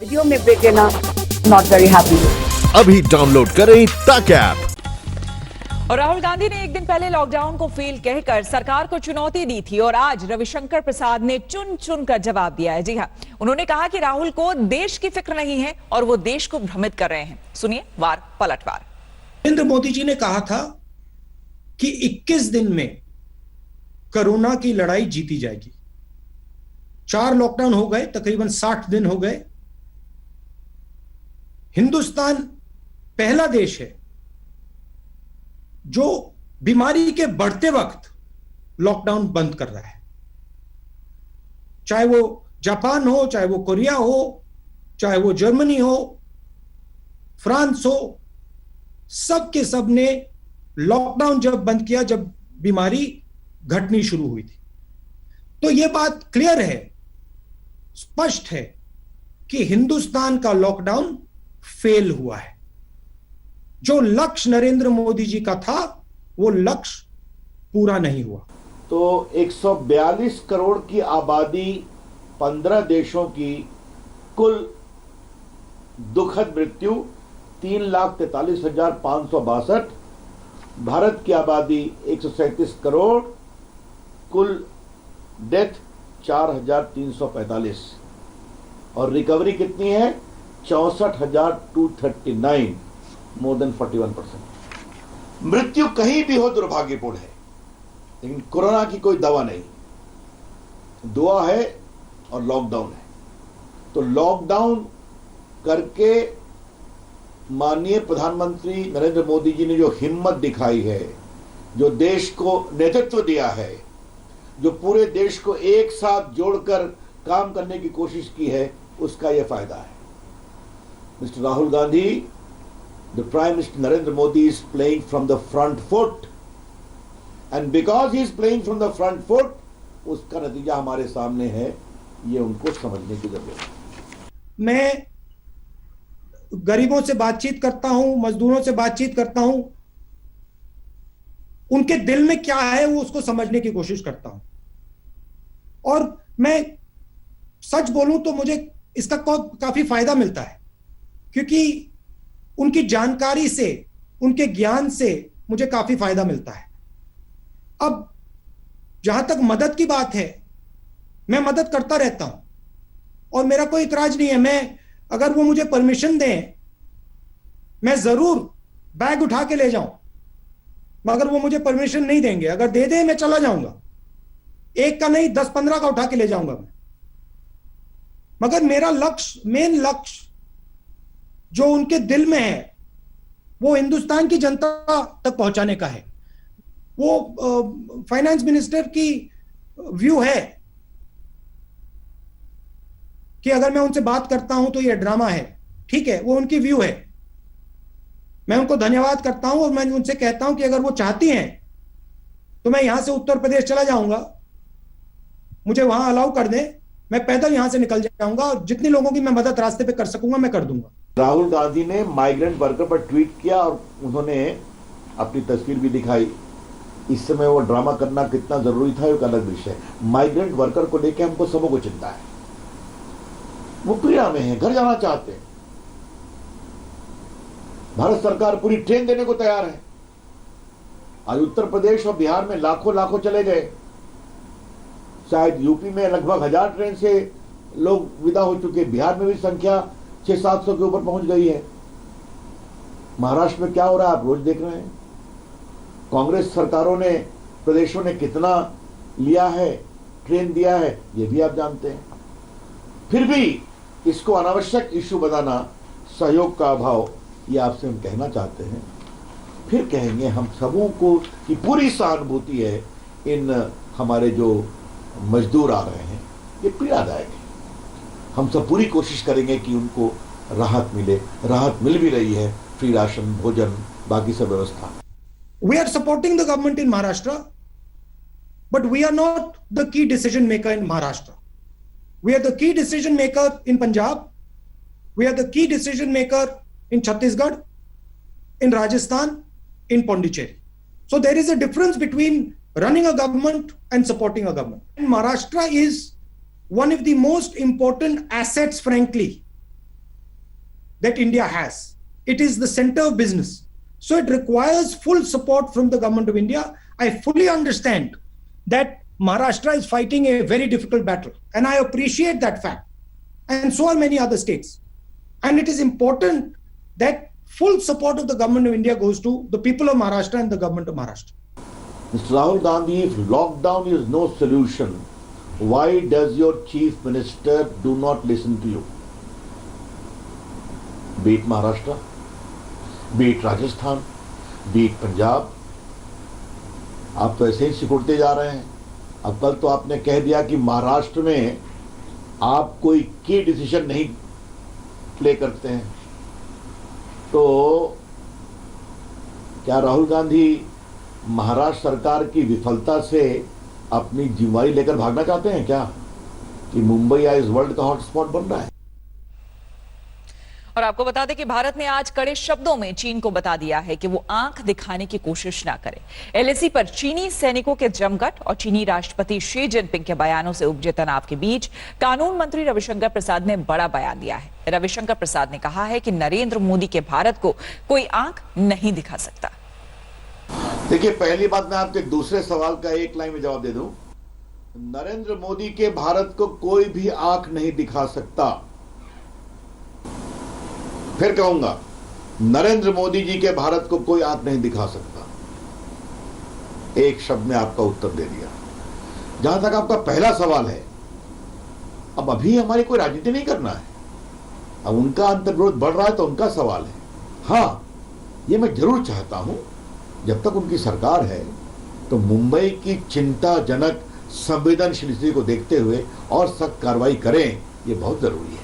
Video में break लेना not very happy. अभी डाउनलोड करें तक ऐप। और राहुल गांधी ने एक दिन पहले लॉकडाउन को फेल कहकर सरकार को चुनौती दी थी और आज रविशंकर प्रसाद ने चुन चुन कर जवाब दिया है। जी हां, उन्होंने कहा कि राहुल को देश की फिक्र नहीं है और वो देश को भ्रमित कर रहे हैं। सुनिए वार पलटवार। नरेंद्र मोदी जी ने कहा था कि 21 दिन में कोरोना की लड़ाई जीती जाएगी। 4 लॉकडाउन हो गए, तकरीबन 60 दिन हो गए। हिंदुस्तान पहला देश है जो बीमारी के बढ़ते वक्त लॉकडाउन बंद कर रहा है। चाहे वो जापान हो, चाहे वो कोरिया हो, चाहे वो जर्मनी हो, फ्रांस हो, सब के सब ने लॉकडाउन जब बंद किया, जब बीमारी घटनी शुरू हुई थी। तो यह बात क्लियर है, स्पष्ट है कि हिंदुस्तान का लॉकडाउन फेल हुआ है। जो लक्ष्य नरेंद्र मोदी जी का था वो लक्ष्य पूरा नहीं हुआ। तो 142 करोड़ की आबादी, 15 देशों की कुल दुखद मृत्यु 3,43,562। भारत की आबादी 137 करोड़, कुल डेथ 4,345 और रिकवरी कितनी है 64,239, मोर देन 41%। मृत्यु कहीं भी हो दुर्भाग्यपूर्ण है, लेकिन कोरोना की कोई दवा नहीं। दुआ है और लॉकडाउन है। तो लॉकडाउन करके माननीय प्रधानमंत्री नरेंद्र मोदी जी ने जो हिम्मत दिखाई है, जो देश को नेतृत्व दिया है, जो पूरे देश को एक साथ जोड़कर काम करने की कोशिश की है, उसका यह फायदा है। Mr. Rahul Gandhi, the Prime Minister Narendra Modi is playing from the front foot, and because he is playing from the front foot, उसका नतीजा हमारे सामने है। ये उनको समझने की जरूरत है। मैं गरीबों से बातचीत करता हूं, मजदूरों से बातचीत करता हूं, उनके दिल में क्या है वो उसको समझने की कोशिश करता हूं। और मैं सच बोलूं तो मुझे इसका काफी फायदा मिलता है, क्योंकि उनकी जानकारी से, उनके ज्ञान से मुझे काफी फायदा मिलता है। अब जहां तक मदद की बात है, मैं मदद करता रहता हूं और मेरा कोई इतराज नहीं है। मैं, अगर वो मुझे परमिशन दें, मैं जरूर बैग उठा के ले जाऊं, मगर वो मुझे परमिशन नहीं देंगे। अगर दे दें मैं चला जाऊंगा, एक का नहीं 10-15 का उठा के ले जाऊंगा मैं। मगर मेरा लक्ष्य, मेन लक्ष्य जो उनके दिल में है, वो हिंदुस्तान की जनता तक पहुंचाने का है। वो फाइनेंस मिनिस्टर की व्यू है कि अगर मैं उनसे बात करता हूं तो ये ड्रामा है। ठीक है, वो उनकी व्यू है, मैं उनको धन्यवाद करता हूं और मैं उनसे कहता हूं कि अगर वो चाहती हैं तो मैं यहां से उत्तर प्रदेश चला जाऊंगा, मुझे वहां अलाउ कर दें, मैं पैदल यहां से निकल जाऊंगा और जितने लोगों की मैं मदद रास्ते पे कर सकूंगा मैं कर दूंगा। राहुल गांधी ने माइग्रेंट वर्कर पर ट्वीट किया और उन्होंने अपनी तस्वीर भी दिखाई। इस समय वो ड्रामा करना कितना जरूरी था एक अलग विषय है। माइग्रेंट वर्कर को लेकर हमको सबों को चिंता है। वो पीड़ा में है, घर जाना चाहते हैं। भारत सरकार पूरी ट्रेन देने को तैयार है। आज उत्तर प्रदेश और बिहार में लाखों चले गए। शायद यूपी में लगभग 1000 ट्रेन से लोग विदा हो चुके। बिहार में भी संख्या 600-700 के ऊपर पहुंच गई है। महाराष्ट्र में क्या हो रहा है आप रोज देख रहे हैं। कांग्रेस सरकारों ने, प्रदेशों ने कितना लिया है, ट्रेन दिया है, ये भी आप जानते हैं। फिर भी इसको अनावश्यक इश्यू बनाना, सहयोग का अभाव, ये आपसे हम कहना चाहते हैं। फिर कहेंगे हम सबों को कि पूरी सहानुभूति है इन हमारे जो मजदूर आ रहे हैं, ये पीड़ादायक है। हम सब पूरी कोशिश करेंगे कि उनको राहत मिले। राहत मिल भी रही है, फ्री राशन, भोजन, बाकी सब व्यवस्था। We are supporting the government in Maharashtra, but we are not the key decision maker in Maharashtra. We are the key decision maker in Punjab. We are the key decision maker in Chhattisgarh, in Rajasthan, in Pondicherry. So there is a difference between running a government and supporting a government. And Maharashtra is one of the most important assets, frankly, that India has. It is the center of business. So it requires full support from the government of India. I fully understand that Maharashtra is fighting a very difficult battle, and I appreciate that fact. And so are many other states. And it is important that full support of the government of India goes to the people of Maharashtra and the government of Maharashtra. Mr. Rahul Gandhi, if lockdown is no solution, why does your chief minister do not listen to you? Be it Maharashtra, be it Rajasthan, be it Punjab, आप तो ऐसे ही सिकुड़ते जा रहे हैं। अब कल तो आपने कह दिया कि महाराष्ट्र में आप कोई की डिसीजन नहीं प्ले करते हैं। तो क्या राहुल गांधी महाराष्ट्र सरकार की विफलता से अपनी जिम्मेदारी लेकर भागना चाहते हैं क्या, कि मुंबई आज वर्ल्ड का हॉटस्पॉट बन रहा है? और आपको बता दें कि भारत ने आज कड़े शब्दों में चीन को बता दिया है कि वो आंख दिखाने की कोशिश ना करे। एलएसी पर चीनी सैनिकों के जमघट और चीनी राष्ट्रपति शी जिनपिंग के बयानों से उपजे तनाव के बीच कानून मंत्री रविशंकर प्रसाद ने बड़ा बयान दिया है। रविशंकर प्रसाद ने कहा है कि नरेंद्र मोदी के भारत को कोई आंख नहीं दिखा सकता। देखिए, पहली बात मैं आपके दूसरे सवाल का एक लाइन में जवाब दे दूं। नरेंद्र मोदी के भारत को कोई भी आंख नहीं दिखा सकता। फिर कहूंगा, नरेंद्र मोदी जी के भारत को कोई आंख नहीं दिखा सकता। एक शब्द में आपका उत्तर दे दिया। जहां तक आपका पहला सवाल है, अब अभी हमारी कोई राजनीति नहीं करना है। अब उनका अंतर्विरोध बढ़ रहा है तो उनका सवाल है। हां, ये मैं जरूर चाहता हूं, जब तक उनकी सरकार है तो मुंबई की चिंताजनक संवेदनशील स्थिति को देखते हुए और सख्त कार्रवाई करें, ये बहुत जरूरी है।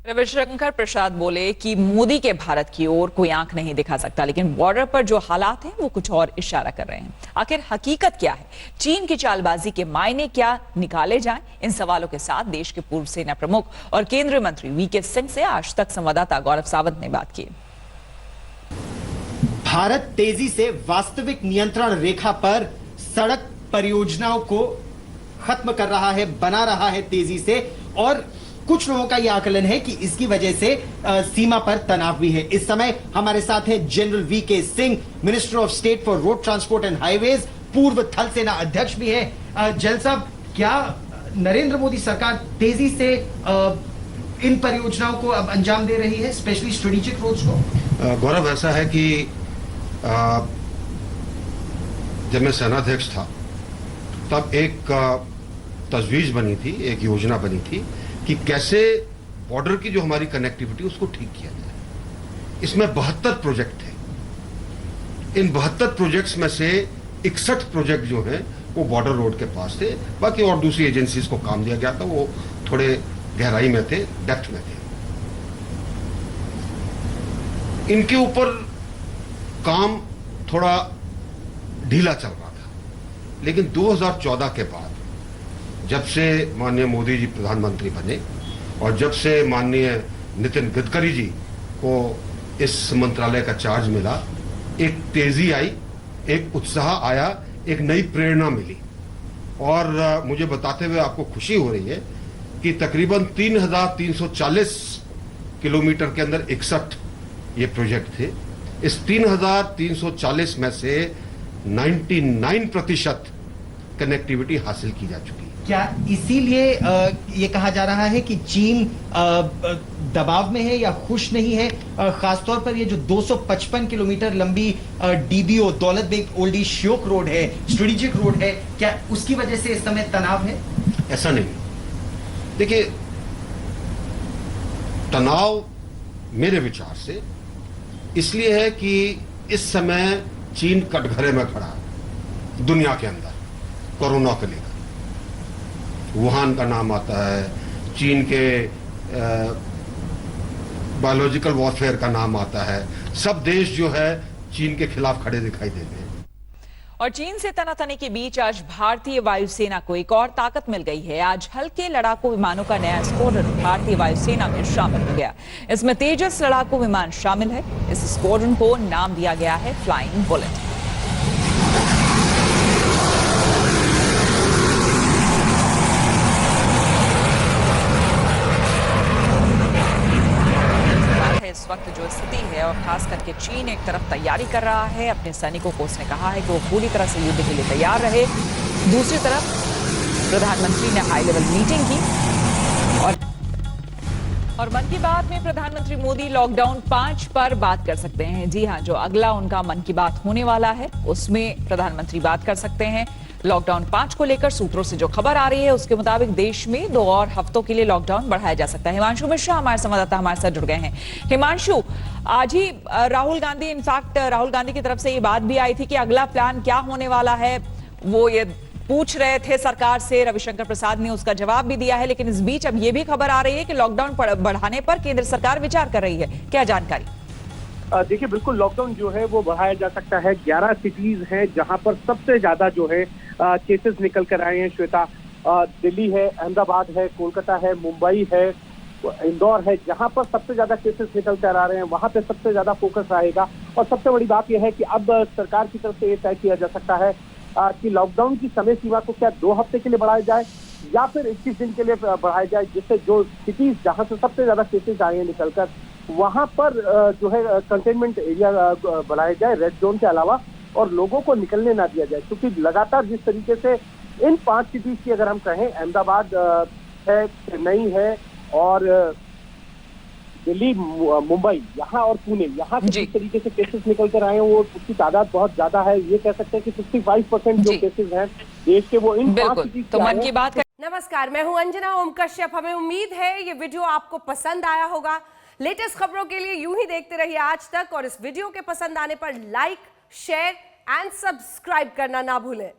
रविशंकर प्रसाद बोले कि मोदी के भारत की ओर कोई आंख नहीं दिखा सकता, लेकिन बॉर्डर पर जो हालात हैं वो कुछ और इशारा कर रहे हैं। आखिर हकीकत क्या है, चीन की चालबाजी के मायने क्या निकाले जाएं? इन सवालों के साथ देश के पूर्व सेना प्रमुख और केंद्रीय मंत्री वीके सिंह से आज तक संवाददाता गौरव सावंत ने बात की। भारत तेजी से वास्तविक नियंत्रण रेखा पर सड़क परियोजनाओं को खत्म कर रहा है, बना रहा है तेजी से, और कुछ लोगों का यह आकलन है कि इसकी वजह से सीमा पर तनाव भी है। इस समय हमारे साथ है general VK Singh, minister of state for road transport and highways, पूर्व थल सेना अध्यक्ष भी है। जनरल साहब, क्या नरेंद्र मोदी सरकार तेजी से इन परियोजनाओं को अब अंजाम दे रही है, स्पेशली स्ट्रेटेजिक रोड्स को? गौरव, ऐसा है कि जब मैं सेनाध्यक्ष था तब एक तजवीज बनी थी, एक योजना बनी थी कि कैसे बॉर्डर की जो हमारी कनेक्टिविटी उसको ठीक किया जाए। इसमें 72 प्रोजेक्ट थे। इन 72 प्रोजेक्ट्स में से 61 प्रोजेक्ट जो हैं वो बॉर्डर रोड के पास थे। बाकी और दूसरी एजेंसीज को काम दिया गया था, वो थोड़े गहराई में थे, डेप्थ में थे। इनके ऊपर काम थोड़ा ढीला चल रहा था, लेकिन 2014 के बाद जब से माननीय मोदी जी प्रधानमंत्री बने और जब से माननीय नितिन गडकरी जी को इस मंत्रालय का चार्ज मिला, एक तेजी आई, एक उत्साह आया, एक नई प्रेरणा मिली। और मुझे बताते हुए आपको खुशी हो रही है कि तकरीबन 3,340 किलोमीटर के अंदर 61 ये प्रोजेक्ट थे। इस 3,340 में से 99% कनेक्टिविटी हासिल की जा चुकी है। क्या इसीलिए ये कहा जा रहा है कि चीन दबाव में है या खुश नहीं है? खासतौर पर ये जो 255 किलोमीटर लंबी डीबीओ दौलत बेग ओल्डी श्योक रोड है, स्ट्रेटेजिक रोड है, क्या उसकी वजह से इस समय तनाव है? ऐसा नहीं। देखिए, तनाव मेरे विचार से इसलिए है कि इस समय चीन कटघरे में खड़ा है दुनिया के अंदर कोरोना को लेकर। वुहान का नाम आता है, चीन के बायोलॉजिकल वॉरफेयर का नाम आता है। सब देश जो है चीन के खिलाफ खड़े दिखाई देते हैं। और चीन से तनातनी के बीच आज भारतीय वायुसेना को एक और ताकत मिल गई है। आज हल्के लड़ाकू विमानों का नया स्क्वाड्रन भारतीय वायुसेना में शामिल हो गया। इसमें तेजस लड़ाकू विमान शामिल है। इस स्क्वाड्रन को नाम दिया गया है फ्लाइंग बुलेट। वक्त जो स्थिति है और खास करके चीन एक तरफ तैयारी कर रहा है, अपने सैनिकों को उसने कहा है कि वो पूरी तरह से युद्ध के लिए तैयार रहे। दूसरी तरफ प्रधानमंत्री ने हाई लेवल मीटिंग की और मन की बात में प्रधानमंत्री मोदी लॉकडाउन 5 पर बात कर सकते हैं। जी हां, जो अगला उनका मन की बात होने वाला है उसमें प्रधानमंत्री बात कर सकते हैं। लॉकडाउन 5 को लेकर सूत्रों से जो खबर आ रही है उसके मुताबिक देश में 2 और हफ्तों के लिए लॉकडाउन बढ़ाया जा सकता है। हिमांशु मिश्रा हमारे संवाददाता हमारे साथ जुड़ गए हैं। हिमांशु, आज ही राहुल गांधी, इनफैक्ट राहुल गांधी की तरफ से ये बात भी आई थी कि अगला प्लान क्या होने वाला है, वो ये पूछ रहे थे सरकार से। रविशंकर प्रसाद ने उसका जवाब भी दिया है, लेकिन इस बीच अब ये भी खबर आ रही है कि लॉकडाउन बढ़ाने पर केंद्र सरकार विचार कर रही है। क्या जानकारी? देखिए, बिल्कुल लॉकडाउन जो है वो बढ़ाया जा सकता है। 11 सिटीज हैं जहां पर सबसे ज्यादा जो है केसेस निकल कर आए हैं श्वेता। दिल्ली है, अहमदाबाद है, कोलकाता है, मुंबई है, इंदौर है। जहां पर सबसे ज्यादा केसेस निकल कर आ रहे हैं वहां पे सबसे ज्यादा फोकस रहेगा। और सबसे बड़ी बात यह है कि अब सरकार की तरफ से ये तय किया जा सकता है कि लॉकडाउन की समय सीमा को क्या 2 हफ्ते के लिए बढ़ाया जाए या फिर 21 दिन के लिए बढ़ाया जाए, जिससे जो सिटीज जहां से सबसे ज्यादा केसेस आए हैं निकलकर वहां पर जो है कंटेनमेंट एरिया बढ़ाया जाए रेड जोन के अलावा, और लोगों को निकलने ना दिया जाए। क्योंकि लगातार जिस तरीके से इन 5 सिटीज की अगर हम कहें, अहमदाबाद है, चेन्नई है और दिल्ली, मुंबई, यहाँ और पुणे, यहाँ से जिस तरीके से केसेस निकल कर आए हैं वो उसकी तादाद बहुत ज्यादा है। ये कह सकते हैं कि 65% जो केसेस हैं देश के वो इन 5 सिटीज तो मन की बात। नमस्कार, मैं हूं अंजना ओम कश्यप। हमें उम्मीद है ये वीडियो आपको पसंद आया होगा। लेटेस्ट खबरों के लिए यूं ही देखते रहिए आज तक, और इस वीडियो के पसंद आने पर लाइक, शेयर एंड सब्सक्राइब करना ना भूलें।